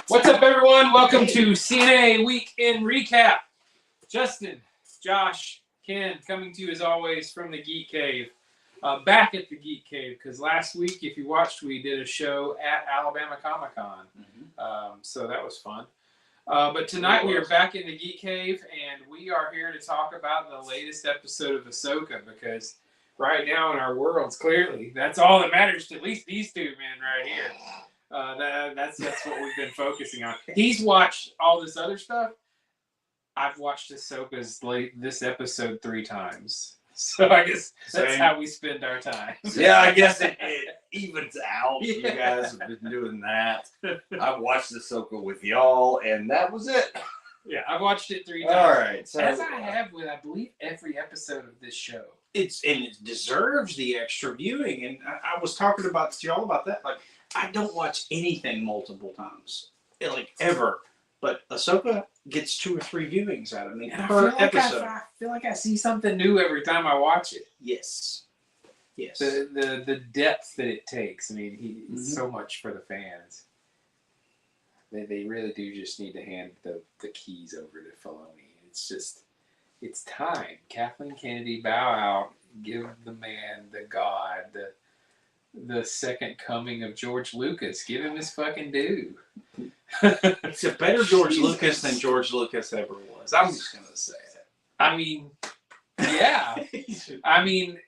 What's up, everyone? Welcome to CNA Week in Recap. Justin, Josh, Ken, coming to you as always from the Geek Cave. Back at the Geek Cave, because last week, if you watched, we did a show at Alabama Comic-Con. So that was fun. But tonight we are back in the Geek Cave, and we are here to talk about the latest episode of Ashoka, because right now in our worlds, clearly, that's all that matters to at least these two men right here. That's what we've been focusing on. He's watched all this other stuff. I've watched Ahsoka's this episode 3 times. So I guess that's how we spend our time. Yeah, I guess it evens out. Yeah. You guys have been doing that. I've watched Ahsoka with y'all, and that was it. Yeah, I've watched it 3 times. All right. So, as I have with, I believe, every episode of this show. And it deserves the extra viewing. And I was talking to y'all about that. Like, I don't watch anything multiple times, like ever. But Ahsoka gets 2 or 3 viewings out of me per episode. I feel like I see something new every time I watch it. Yes. The depth that it takes. I mean, it's so much for the fans. They really do just need to hand the keys over to Filoni. It's time. Kathleen Kennedy, bow out. Give the man, the god, the second coming of George Lucas. Give him his fucking due. It's a better George Lucas than George Lucas ever was. I'm just going to say it. I mean, yeah. I mean,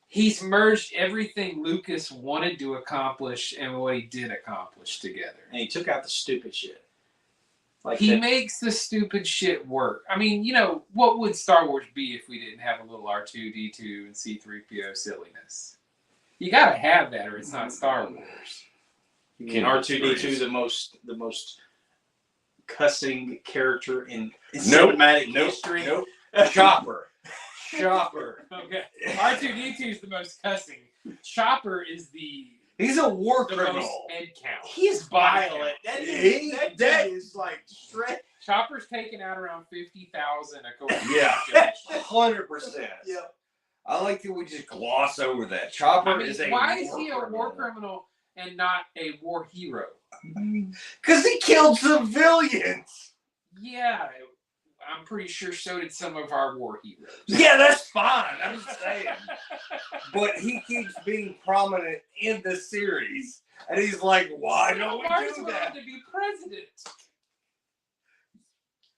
he's merged everything Lucas wanted to accomplish and what he did accomplish together. And he took out the stupid shit. Like he makes the stupid shit work. I mean, what would Star Wars be if we didn't have a little R2-D2 and C-3PO silliness? You gotta have that, or it's not Star Wars. Can R2-D2 the most cussing character in cinematic history? Nope. Chopper. Okay. R2-D2 is the most cussing. Chopper is He's a war the criminal. most head count. He's violent. That is like straight. Chopper's taken out around 50,000 according to Yeah, the 100%. Yep. I like that we just gloss over that. Chopper is a why is he a war criminal and not a war hero? Because he killed civilians. Yeah, I'm pretty sure so did some of our war heroes. Yeah, that's fine. I'm just saying. But he keeps being prominent in the series. And he's like, why don't we do that? To be president.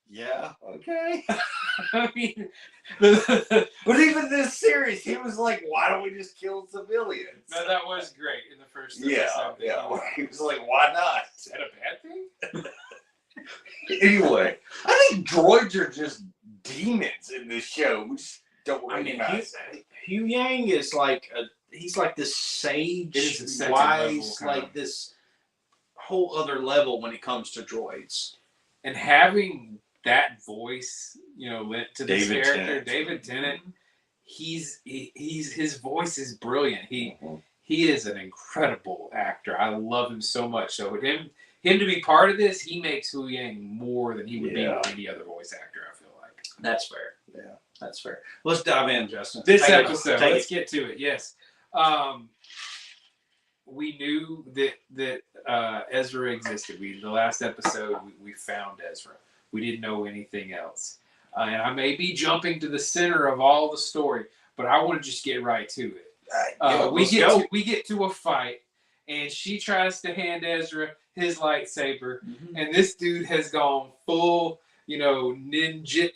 Yeah, okay. I mean, but even this series, he was like, why don't we just kill civilians? No, that was great in the first episode. Yeah. He was like, why not? Is that a bad thing? Anyway, I think droids are just demons in this show. We just don't recognize that. Hugh Yang is he's like this sage, wise, like this whole other level when it comes to droids. And having that voice, lent to this David character, Tennant. David Tennant, his voice is brilliant. He is an incredible actor. I love him so much. So with him to be part of this, he makes Hu Yang more than he would be with any other voice actor, I feel like. That's fair. Yeah, that's fair. Let's dive in, Justin. This episode, let's get to it. Yes. We knew that Ezra existed. The last episode, we found Ezra. We didn't know anything else. And I may be jumping to the center of all the story, but I want to just get right to it. We get to a fight, and she tries to hand Ezra his lightsaber, and this dude has gone full, ninjutsu,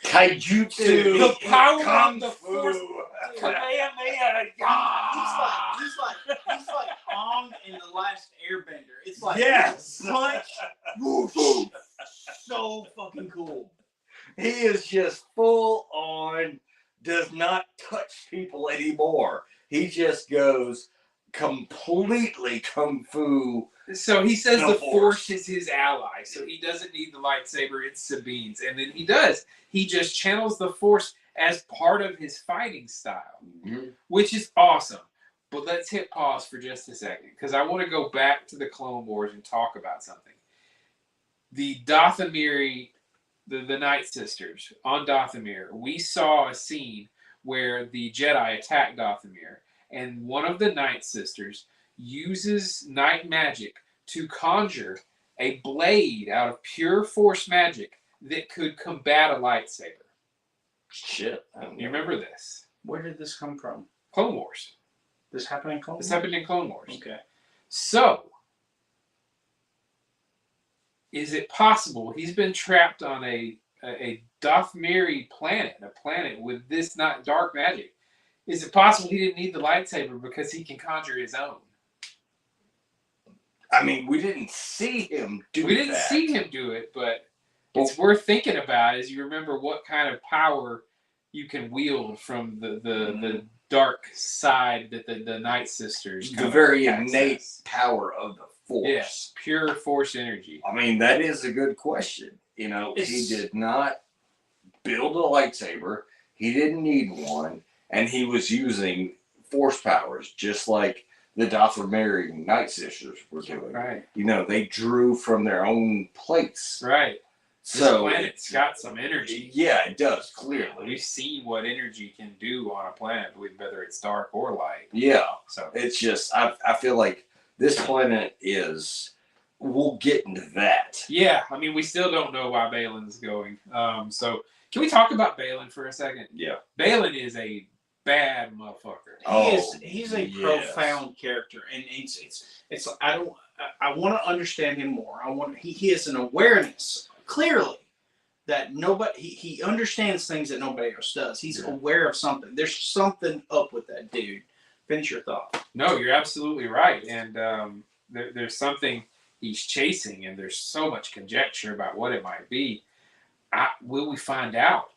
Taijutsu, the power of the Fu. Force. Kamehameha. He's like Ong in The Last Airbender. It's like punch, so fucking cool. He is just full on, does not touch people anymore. He just goes completely kung fu. So he says the Force is his ally, so he doesn't need the lightsaber, it's Sabine's. And then he does. He just channels the Force as part of his fighting style, which is awesome. But let's hit pause for just a second, because I want to go back to the Clone Wars and talk about something. The Dathomiri, the Night Sisters on Dathomir, we saw a scene where the Jedi attacked Dathomir, and one of the Night Sisters uses night magic to conjure a blade out of pure force magic that could combat a lightsaber. Shit. You remember this? Where did this come from? Clone Wars. This happened in Clone Wars? This happened in Clone Wars. Okay. So, is it possible he's been trapped on a Dothmiri planet, a planet with this not dark magic? Is it possible he didn't need the lightsaber because he can conjure his own? I mean, we didn't see him do that. We didn't see him do it, but it's worth thinking about as you remember what kind of power you can wield from the dark side that the Night Sisters. The very innate power of the Force. Yes, pure Force energy. I mean, that is a good question. You know, he did not build a lightsaber. He didn't need one. And he was using Force powers, just like the Dothmiri Night Sisters were doing. Right. You know, they drew from their own plates. Right. So this planet's got some energy. Yeah, it does, clearly. We've seen what energy can do on a planet, whether it's dark or light. Yeah. So it's just, I feel like this planet is, we'll get into that. Yeah, I mean, we still don't know why Balin's going. So can we talk about Balin for a second? Yeah. Balin is a bad motherfucker. He's a profound character, and it's I want to understand him more. He has an awareness clearly that he understands things that nobody else does. He's aware of something. There's something up with that dude. Finish your thought. No, you're absolutely right, and there's something he's chasing, and there's so much conjecture about what it might be. Will we find out?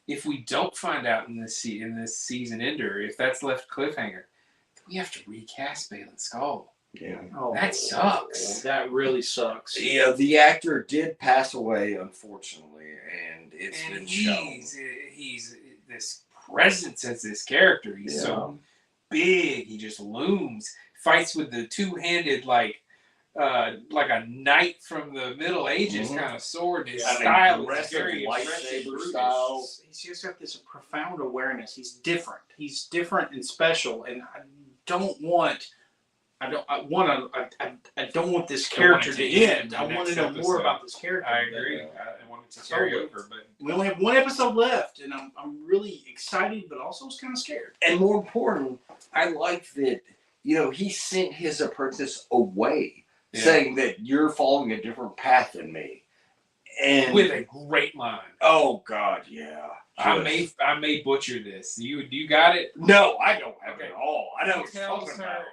If we don't find out in this season ender, if that's left cliffhanger, then we have to recast Balin Skull. Yeah. Oh, that sucks. That really sucks. Yeah, the actor did pass away, unfortunately, and it's been shown. He's this presence as this character. He's so big. He just looms. Fights with the two-handed like a knight from the Middle Ages kind of sword. His style is very lightsaber style. He's just got this profound awareness. He's different. He's different and special. And I don't want this character to end. I want to know more about this character. I agree. I want it to carry over, but we only have one episode left, and I'm really excited, but also kind of scared. And more important, I like that he sent his apprentice away. Yeah. Saying that you're following a different path than me, and with a great line. Oh God, yeah. I may butcher this. You got it? No, I don't have it at all. I know what you're talking about.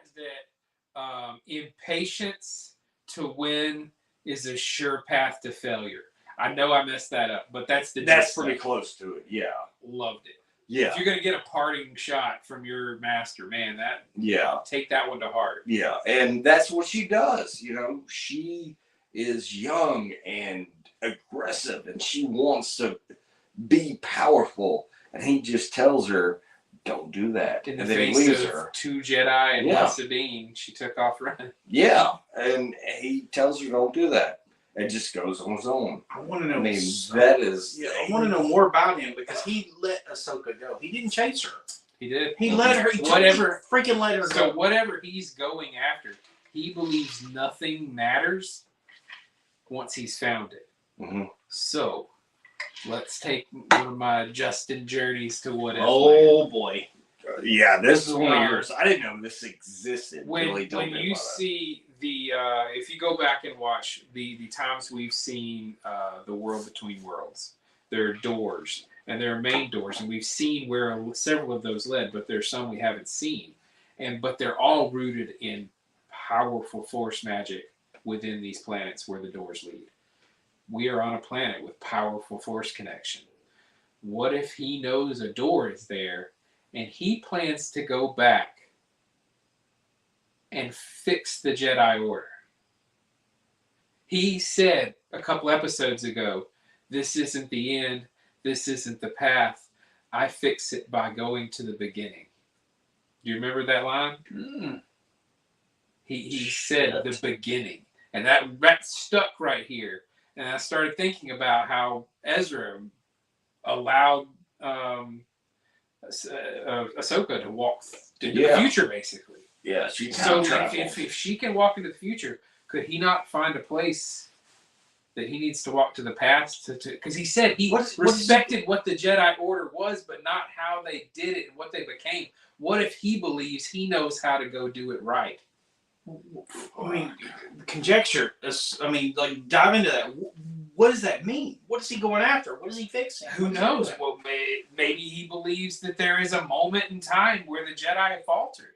That impatience to win is a sure path to failure. I know I messed that up, but that's pretty close to it. Yeah, loved it. Yeah. If you're going to get a parting shot from your master, man, take that one to heart. Yeah, and that's what she does. She is young and aggressive, and she wants to be powerful. And he just tells her, "Don't do that." In the face of two Jedi and Sabine, she took off running. Yeah, and he tells her, "Don't do that." It just goes on his own. I want to know. I want to know more about him because he let Ahsoka go. He didn't chase her. He did. He let her. Freaking let her go. So whatever he's going after, he believes nothing matters once he's found it. Mm-hmm. So let's take one of my Justin journeys to what if. Oh boy. Yeah, this is one of yours. I didn't know this existed. When you see if you go back and watch the times we've seen the World Between Worlds, there are doors and there are main doors, and we've seen where several of those led, but there's some we haven't seen, but they're all rooted in powerful force magic within these planets where the doors lead. We are on a planet with powerful force connection. What if he knows a door is there? And he plans to go back and fix the Jedi Order. He said a couple episodes ago, this isn't the end, this isn't the path. I fix it by going to the beginning. Do you remember that line? He said the beginning. And that stuck right here. And I started thinking about how Ezra allowed Ahsoka to walk into the future, basically. Yeah, she So time if, travels. if she can walk into the future, could he not find a place that he needs to walk to the past to? Because he said he respected what the Jedi Order was, but not how they did it and what they became. What if he believes he knows how to go do it right? I mean, conjecture. I mean, like, dive into that. What does that mean? What is he going after? What is he fixing? Who knows? Well, maybe he believes that there is a moment in time where the Jedi faltered.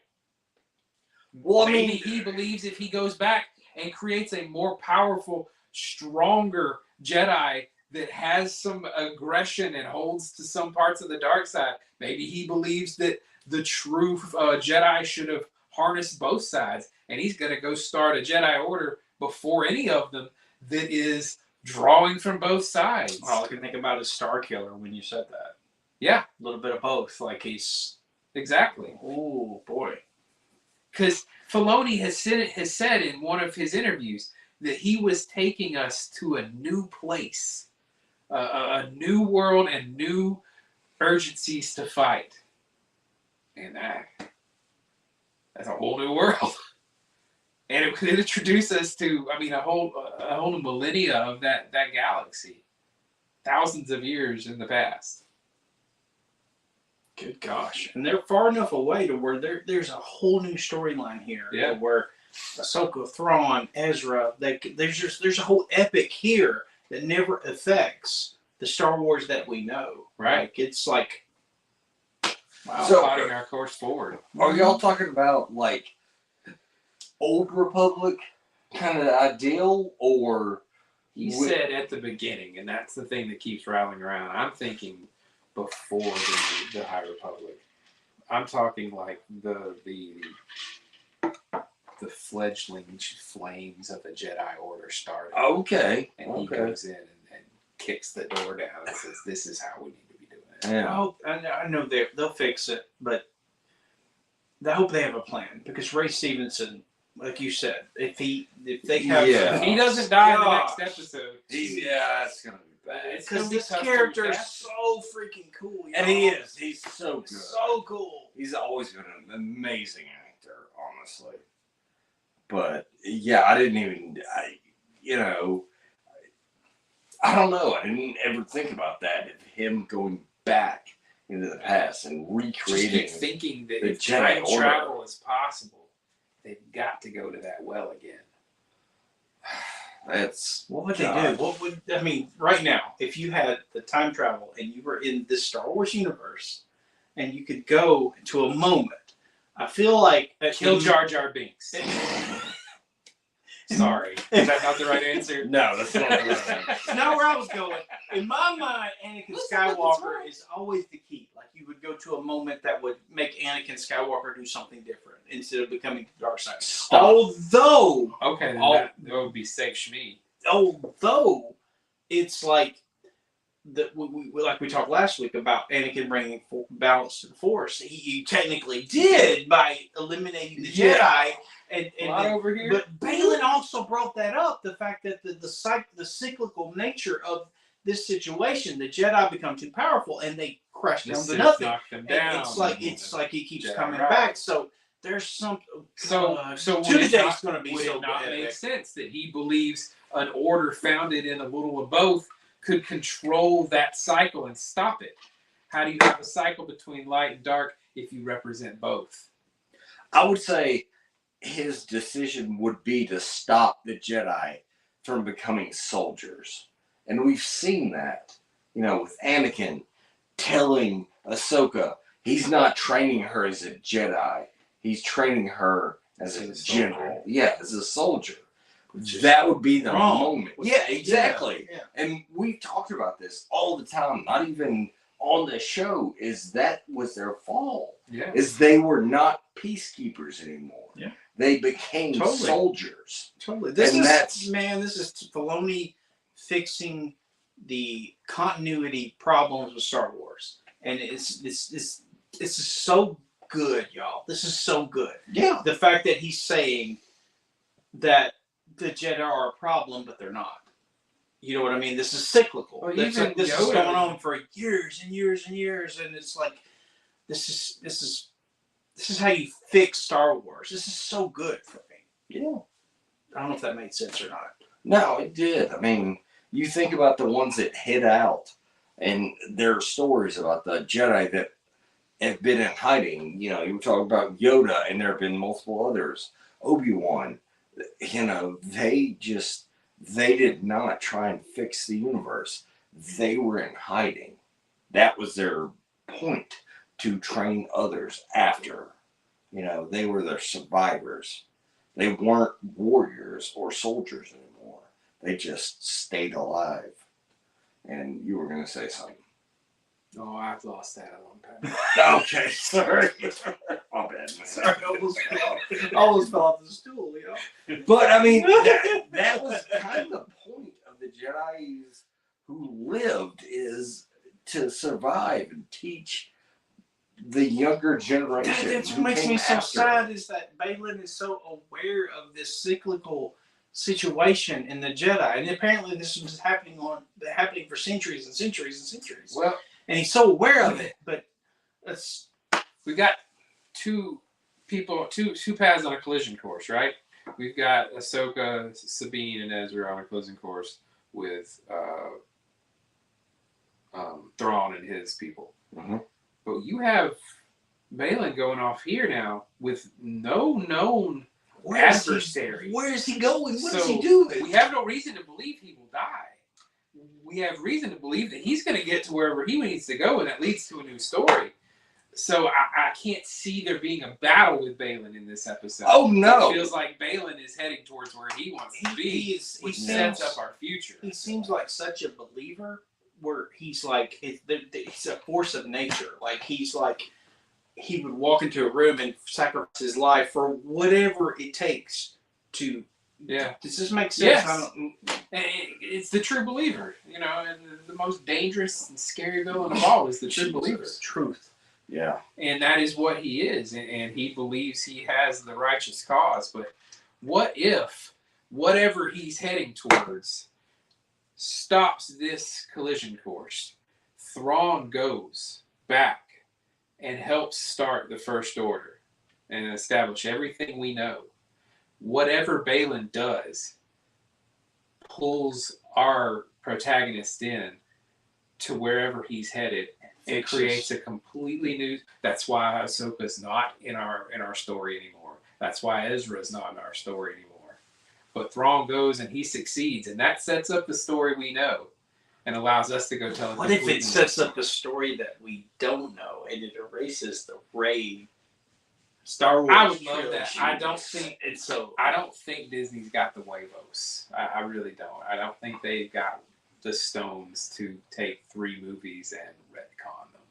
Well, I Maybe mean, he believes if he goes back and creates a more powerful, stronger Jedi that has some aggression and holds to some parts of the dark side, maybe he believes that the true Jedi should have harnessed both sides, and he's going to go start a Jedi Order before any of them that is drawing from both sides. All I can think about is Star Killer when you said that. Yeah. A little bit of both. Like, he's... Exactly. Oh, boy. Because Filoni has said in one of his interviews that he was taking us to a new place, a new world and new urgencies to fight. And that's a whole new world. And it could introduce us to, I mean, a whole new millennia of that galaxy. Thousands of years in the past. Good gosh. And they're far enough away to where there's a whole new storyline here. Yeah. Where Ahsoka, Thrawn, Ezra, there's a whole epic here that never affects the Star Wars that we know. Right. Like, it's like, wow, So- plotting our course forward. are y'all talking about like Old Republic kind of ideal, or He said at the beginning, and that's the thing that keeps rattling around. I'm thinking before the High Republic. I'm talking like the fledgling flames of the Jedi Order started. okay? And he goes in and kicks the door down and says, "This is how we need to be doing it." Yeah. I know they'll fix it, but I hope they have a plan, because Ray Stevenson, like you said, if they have, Yeah. If he doesn't die in the Gosh. next episode, It's gonna be bad. It's gonna because be this tough to character is recast. so freaking cool, And he is. He's so good. so cool. He's always been an amazing actor, honestly. But yeah, I didn't even. I don't know. I didn't ever think about that. Of him going back into the past and just keep recreating. thinking that the if Jedi time Order. travel is possible, they've got to go to that well again. That's What would they do? What would, I mean, right now, if you had the time travel and you were in this Star Wars universe and you could go to a moment, I feel like Kill Jar Jar Binks. Sorry, is that not the right answer? No, that's not good. That's not where I was going. In my mind, Anakin Skywalker is always the key. Like, you would go to a moment that would make Anakin Skywalker do something different instead of becoming the dark side. Stop. Although Okay, then that would be safe Shmi. although it's like like we talked last week about Anakin bringing balance to the Force, he technically did by eliminating the Jedi. And Not over here. But Balin also brought that up, the fact that the cyclical nature of this situation, the Jedi become too powerful and they crash The down to Sith nothing. knocked them And down. it's like he keeps Jedi coming rise. back. So there's some. So would it Tuesday's not, going to be would so it not epic. make sense that he believes an order founded in a little of both could control that cycle and stop it? How do you have a cycle between light and dark if you represent both? I would say his decision would be to stop the Jedi from becoming soldiers. And we've seen that, with Anakin telling Ahsoka he's not training her as a Jedi. He's training her as a general. Yeah, as a soldier. That would be the moment. Yeah, exactly. Yeah. And we've talked about this all the time, not even on the show, is that was their fall. Yeah. Is they were not peacekeepers anymore. Yeah. They became soldiers. Totally. This is Filoni fixing the continuity problems with Star Wars. And it's so good, y'all. This is so good. Yeah. The fact that he's saying that the Jedi are a problem, but they're not. You know what I mean? This is cyclical. Well, This even is Yoda- going on for years and years and years, and it's like this is this is how you fix Star Wars. This is so good for me. Yeah. I don't know if that made sense or not. No, it did. I mean, you think about the ones that hid out, and there are stories about the Jedi that have been in hiding. You know, you were talking about Yoda, and there have been multiple others. Obi-Wan, you know, they did not try and fix the universe. They were in hiding. That was their point, to train others after. You know, they were the survivors. They weren't warriors or soldiers anymore. They just stayed alive. And you were going to say something. Oh, I've lost that a long time. Okay, sorry. My bad. Sorry, I almost fell off the stool, you know. But I mean, that was kind of the point of the Jedi's who lived, is to survive and teach the younger generation. That's what makes me so sad, is that Balin is so aware of this cyclical situation in the Jedi, and apparently this was happening for centuries and centuries and centuries. Well, and he's so aware of it, but we got two paths on a collision course, right? We've got Ashoka, Sabine, and Ezra on a collision course with Thrawn and his people. Mm-hmm. But you have Balin going off here now with no known adversary. Where is he going? What is he So doing? we have no reason to believe he will die. We have reason to believe that he's going to get to wherever he needs to go, and that leads to a new story. So I can't see there being a battle with Balin in this episode. Oh, no. It feels like Balin is heading towards where he wants to be, which sets up our future. He seems like such a believer, where he's like, he's a force of nature. Like, he's like, he would walk into a room and sacrifice his life for whatever it takes to. Yeah. Does this make sense? Yes. It's the true believer, you know, and the most dangerous and scary villain of all is the true believer. Truth. Yeah. And that is what he is, and he believes he has the righteous cause. But what if whatever he's heading towards stops this collision course? Thrawn goes back and helps start the First Order and establish everything we know. Whatever Balin does pulls our protagonist in to wherever he's headed. It creates a completely new. That's why Ahsoka's not in our story anymore. That's why Ezra's not in our story anymore. But Thrawn goes and he succeeds, and that sets up the story we know, and allows us to go tell it. What if it sets up a story that we don't know, and it erases the Rey Star Wars? I would love that. trilogy? I don't think Disney's got the huevos. I really don't. I don't think they've got the stones to take 3 movies and retcon them.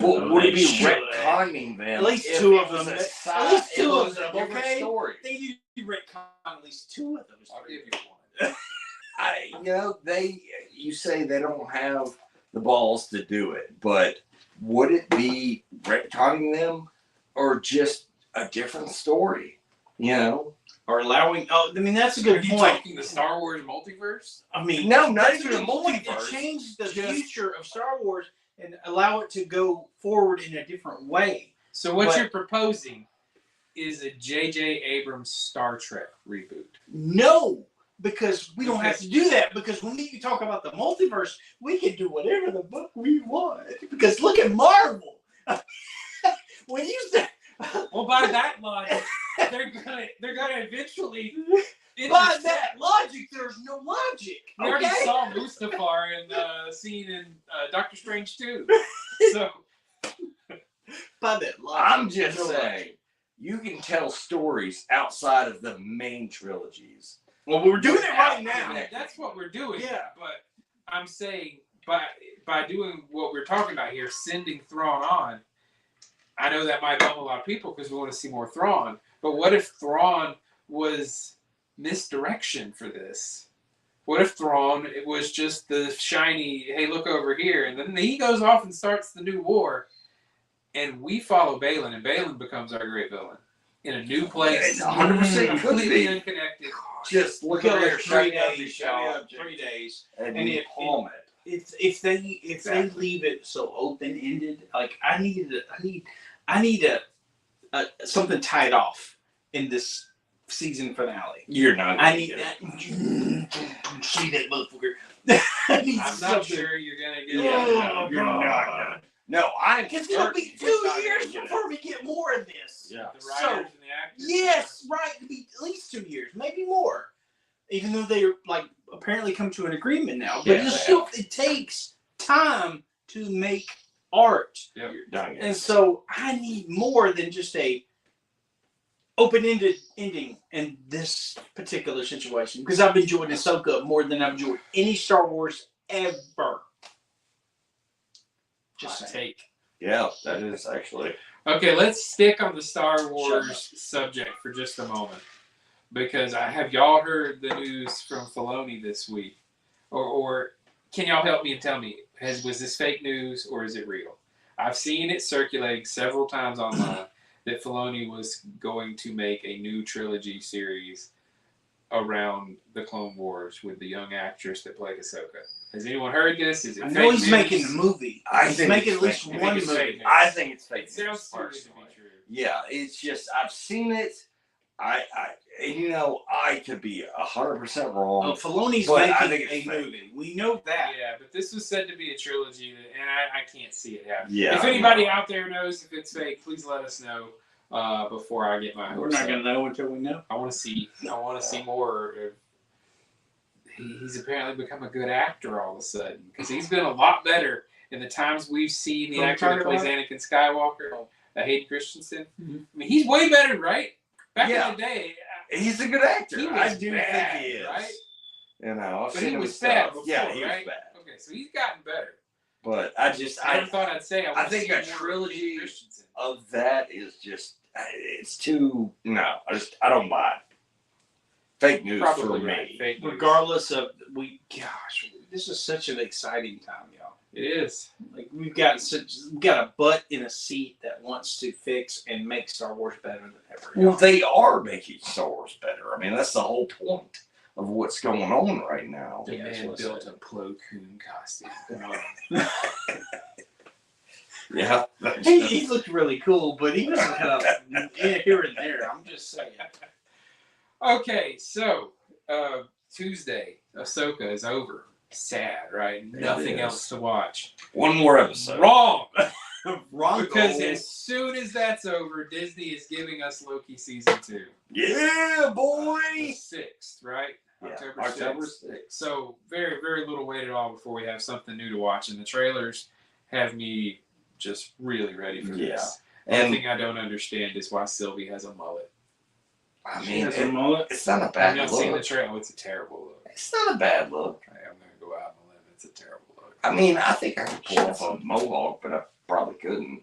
Well, would it be retconning them? At least if 2 it of was them. a At least 2 it of was a them. different Okay. story. They need to retcon at least 2 of those. I'll give you one. You know, you say they don't have the balls to do it, but would it be retconning them or just a different story? You know? Or allowing. Oh, I mean, that's a good Are you point. talking the Star Wars multiverse? I mean, No, not that's even a point to multiverse. change the Just- future of Star Wars and allow it to go forward in a different way. So what But- you're proposing is a J.J. Abrams Star Trek reboot. No, because we don't have to do that. Because when we talk about the multiverse, we can do whatever the fuck we want. Because look at Marvel. When you say, Well, by that logic, they're gonna eventually. by that logic, there's no logic. We already Okay? saw Mustafar in the scene in Doctor Strange 2. So By that logic, I'm just no saying, you can tell stories outside of the main trilogies. Well, we're doing it right now. that's what we're doing. Yeah. But I'm saying by doing what we're talking about here, sending Thrawn on, I know that might help a lot of people because we want to see more Thrawn. But what if Thrawn was misdirection for this? What if Thrawn, it was just the shiny, hey, look over here, and then he goes off and starts the new war, and we follow Balin, and Balin becomes our great villain in a new place, It's 100% could completely be. unconnected. Just look Kill at it their 3 shiny days, shot 3 days. and And you if- palm it. If they leave it so open ended, like I need something tied off in this season finale. You're not. I need that. See that motherfucker. I need I'm something. not sure you're gonna get Yeah, that. you're not. No, I'm. It's gonna be 2 years before we get more of this. Yeah. The writers and the actors. Yes, right. It'll be at least 2 years, maybe more. Even though they're like apparently come to an agreement now, but it takes time to make art. Yep. You're done. And so I need more than just a open-ended ending in this particular situation because I've enjoyed Ahsoka more than I've enjoyed any Star Wars ever. Just Hot saying. take. Yeah, that is actually. Okay, let's stick on the Star Wars subject for just a moment. Because have y'all heard the news from Filoni this week? Or can y'all help me and tell me, was this fake news or is it real? I've seen it circulating several times online that Filoni was going to make a new trilogy series around the Clone Wars with the young actress that played Ahsoka. Has anyone heard this? Is it I fake know he's news? making a movie. I He's think making it's at least fake. You one think it's movie. fake news? I think it's fake. It sounds news, too good to personally. be true. Yeah, it's just I've seen it. I could be 100% wrong. Oh, Filoni's But I making think a it's fake. movie. We know that. Yeah, but this was said to be a trilogy, and I can't see it happening. Yeah, If anybody out there knows if it's fake, please let us know before I get my hopes We're not up. going to know until we know. I want to see more. He's apparently become a good actor all of a sudden because he's been a lot better in the times we've seen the Who are we actor that talking plays about? Anakin Skywalker, Hayden Christensen. Mm-hmm. I mean, he's way better, right? Back Yeah. in the day, He's a good actor. he was I do bad, think he is. right? You know, I've But seen he him was stuff. bad before, Yeah, he right? was bad. Okay, so he's gotten better. But I just, I never thought I'd say I think a a trilogy of that is just, it's too, no, I don't buy it. Fake news Probably for right. me. Fake news. Regardless of, this is such an exciting time, y'all. It is. Like we've got a butt in a seat that wants to fix and make Star Wars better than ever. Well, they are making Star Wars better. I mean, that's the whole point of what's going on right now. The Yeah, that's man what I built said. a Plo Koon costume. Yeah. He looked really cool, but he was kind of here and there. I'm just saying. Okay, so Tuesday, Ahsoka is over. Sad, right? Nothing is. else to watch. One more episode. Wrong! Wrong. Because as soon as that's over, Disney is giving us Loki season 2. Yeah, The boy. 6th, right? Yeah, October 6th. So very, very little wait at all before we have something new to watch. And the trailers have me just really ready for this. And One thing I don't understand is why Sylvie has a mullet. I She mean, has a mullet. it's not a I've bad not seen the look. trailer. It's a terrible look. It's not a bad look. Okay, I'm going to go out on a limb. It's a terrible look. I mean, I think I could pull off a mohawk, but I probably couldn't.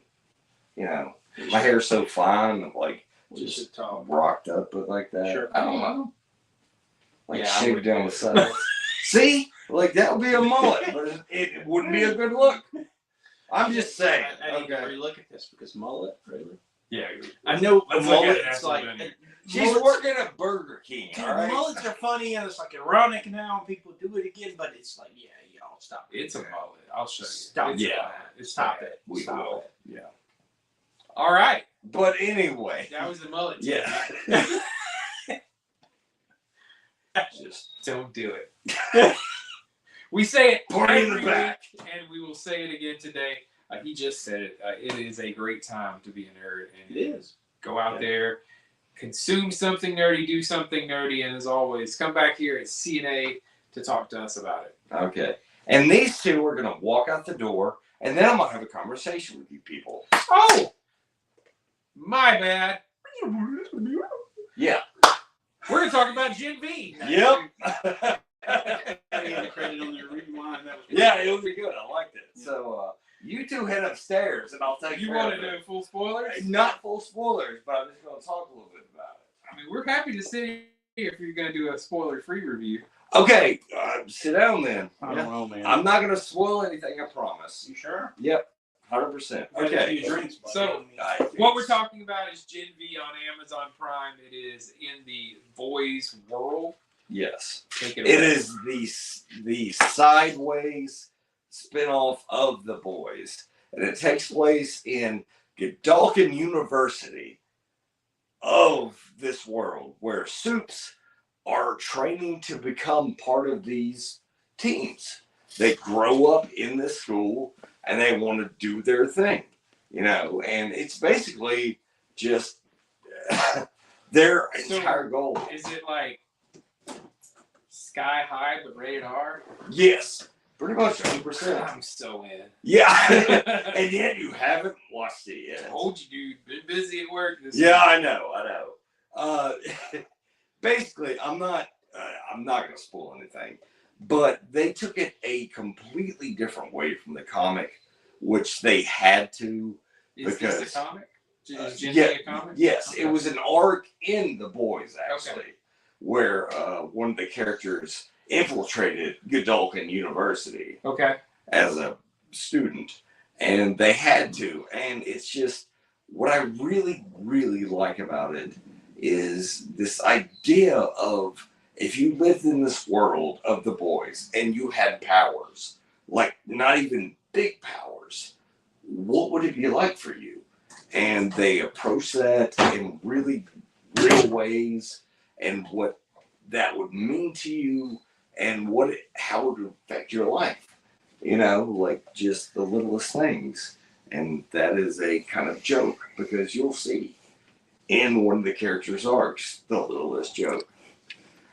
You know, my hair's so fine, like just rocked up, but like that. Sure. I don't know. Like Yeah, I shaved would down do the it. side. See, like that would be a mullet, but it wouldn't be a good look. I'm just saying. I need to Okay. relook at this because mullet, really. Yeah. I know a Let's look at mullet. it It's after like we're done here. She's mullets- working at Burger King, Dude, all right? mullets are funny and it's like ironic now and people do it again, but it's like, yeah, y'all stop it. It's a mullet. I'll show you. Stop It's it. a mullet. It's Stop bad. it. We Stop will. it. Yeah. All right. But anyway. That was the mullet. Yeah. Just Don't do it. We say it Party in the every back. week, and we will say it again today. He just said it. It is a great time to be a nerd. And It is. Go out there, consume something nerdy, do something nerdy, and as always, come back here at CNA to talk to us about it. okay. And these two are gonna walk out the door, and then I'm gonna have a conversation with you people. Oh! My bad. Yeah. We're going to talk about Gen V. Yep. I gave the credit on their rewind. That was Yeah, it would be good. I liked it. So you two head upstairs, and I'll take You care want of to it. do full spoilers? Not full spoilers, but I'm just gonna talk a little bit about it. I mean, we're happy to sit here if you're going to do a spoiler-free review. Okay, sit down then. I don't know, man. I'm not gonna spoil anything. I promise. You sure? Yep, 100%. Okay. Okay. Drinks, buddy. So, what we're talking about is Gen V on Amazon Prime. It is in the boys' world. Yes, Take it away. is the sideways spinoff of The Boys, and it takes place in Godalkin University this world where Supes are training to become part of these teams. They grow up in this school and they want to do their thing, you know, and it's basically just their entire goal. Is it like Sky High but rated R? Yes, pretty much 100%. I'm so in. Yeah, and yet you haven't watched it yet. I told you, dude. Been busy at work this Yeah, week. I know. Basically, I'm not going to spoil anything, but they took it a completely different way from the comic, which they had to. Is because this a comic? Is Gen yeah, a comic? yes, Okay. it was an arc in The Boys actually, where one of the characters infiltrated Godolphin University. Okay. As a student, and they had to, and it's just what I really, really like about it is this idea of if you lived in this world of The Boys and you had powers, like not even big powers, what would it be like for you? And they approach that in really real ways, and what that would mean to you, and how it would affect your life. You know, like just the littlest things. And that is a kind of joke, because you'll see in one of the characters' arcs the littlest joke.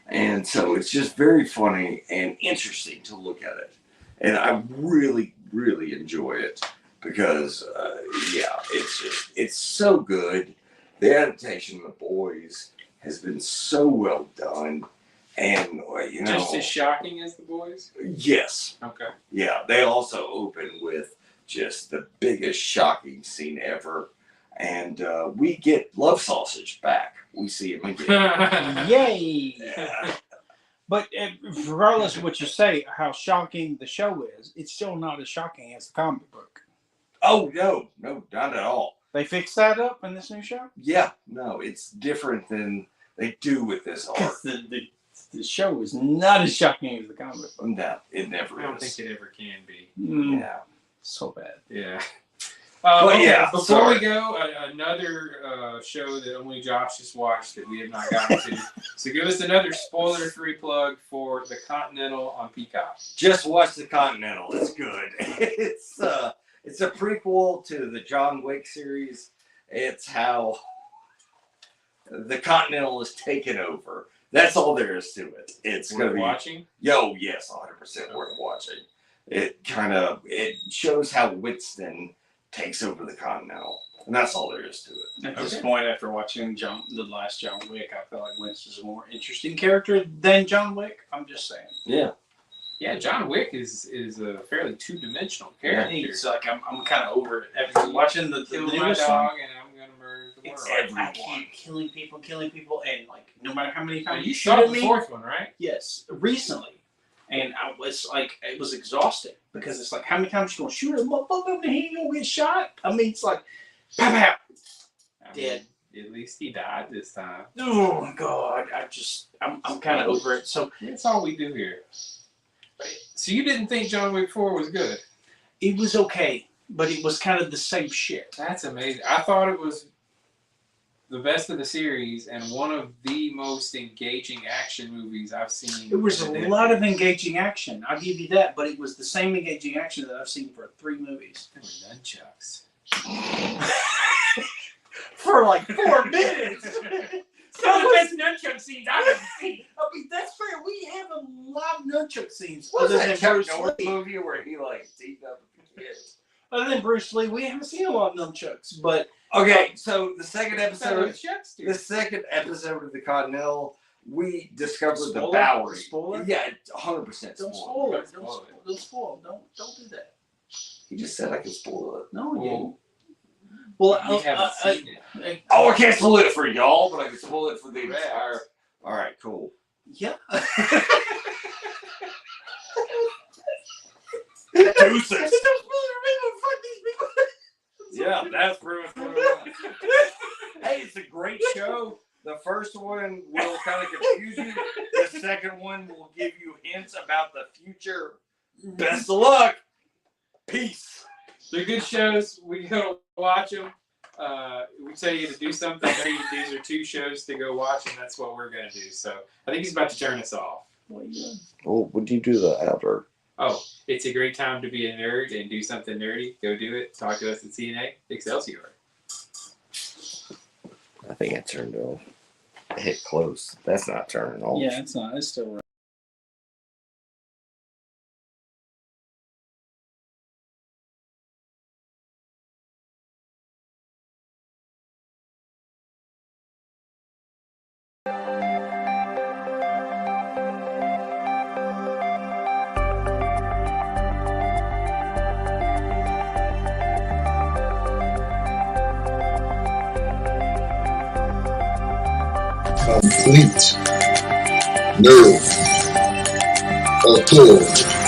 And so it's just very funny and interesting to look at it. And I really, really enjoy it because, it's so good. The adaptation of The Boys has been so well done. And, you know. Just as shocking as The Boys? Yes. Okay. Yeah, they also open with just the biggest shocking scene ever. And we get Love Sausage back. We see him again. Yay! Yeah. But regardless of what you say, how shocking the show is, it's still not as shocking as the comic book. Oh, no, not at all. They fixed that up in this new show? Yeah, no, it's different than they do with this art. The show is not as shocking as the comic book. No, it never I don't is. think it ever can be. Yeah. So bad. Yeah. But okay, yeah, before sorry. we go, another show that only Josh has watched that we have not gotten to. So give us another spoiler-free plug for The Continental on Peacock. Just watch The Continental. It's good. It's a prequel to the John Wick series. It's how the Continental is taken over. That's all there is to it. It's going to be watching. Yo, yes, 100% worth watching. It shows how Winston takes over the Continental, and that's all there is to it. At this point, after watching the last John Wick, I feel like Winston's a more interesting character than John Wick. I'm just saying. Yeah. Yeah, John Wick is a fairly two-dimensional character. It's like I'm kind of over it. After watching the Kill my newest dog one, and I'm gonna murder the world. it's like I keep killing people, and like no matter how many times You shoot saw at the me. fourth one, right? Yes, recently, and I was like, it was exhausting because it's like, how many times you gonna shoot a motherfucker and he gonna get shot? I mean, it's like, pow pow, dead. At least he died this time. Oh my god, I'm kind of over it. So That's all we do here. So you didn't think John Wick 4 was good? it was okay, but it was kind of the same shit. That's amazing. I thought it was the best of the series and one of the most engaging action movies I've seen. It was a lot of engaging action. I'll give you that, but it was the same engaging action that I've seen for 3 movies. There were nunchucks. For like 4 minutes. Some of the best nunchuck scenes I've ever seen. I mean, that's fair. We have a lot of nunchuck scenes. What was other that than Chuck Bruce Norris Lee. movie where he like teamed up with the kids? Other than Bruce Lee, we haven't seen a lot of nunchucks. But Okay, so the second episode Nunchucks, dude. of the Continental, we discovered the Spoiler? Bowery. Spoiler? Yeah, 100% don't spoiler. spoil it. Don't spoil it. Don't spoil. Don't do that. He just said I could spoil it. No, you didn't. Well, Well, we haven't seen it. Oh, I can't spoil it for y'all, but I can spoil it for the entire. All right, cool. yeah. Deuces. Yeah, that's pretty much what it was. Hey, it's a great show. The first one will kind of confuse you. The second one will give you hints about the future. Best of luck. Peace. They're good shows. We go watch them. we tell you to do something, these are 2 shows to go watch, and that's what we're going to do. So I think he's about to turn us off. What are you doing? Oh, would you do the outer? Oh, it's a great time to be a nerd and do something nerdy. Go do it. Talk to us at CNA. Excelsior. I think I turned it off. I hit close. That's not turning off. Yeah, it's not. It's still right. Complete nerve authority.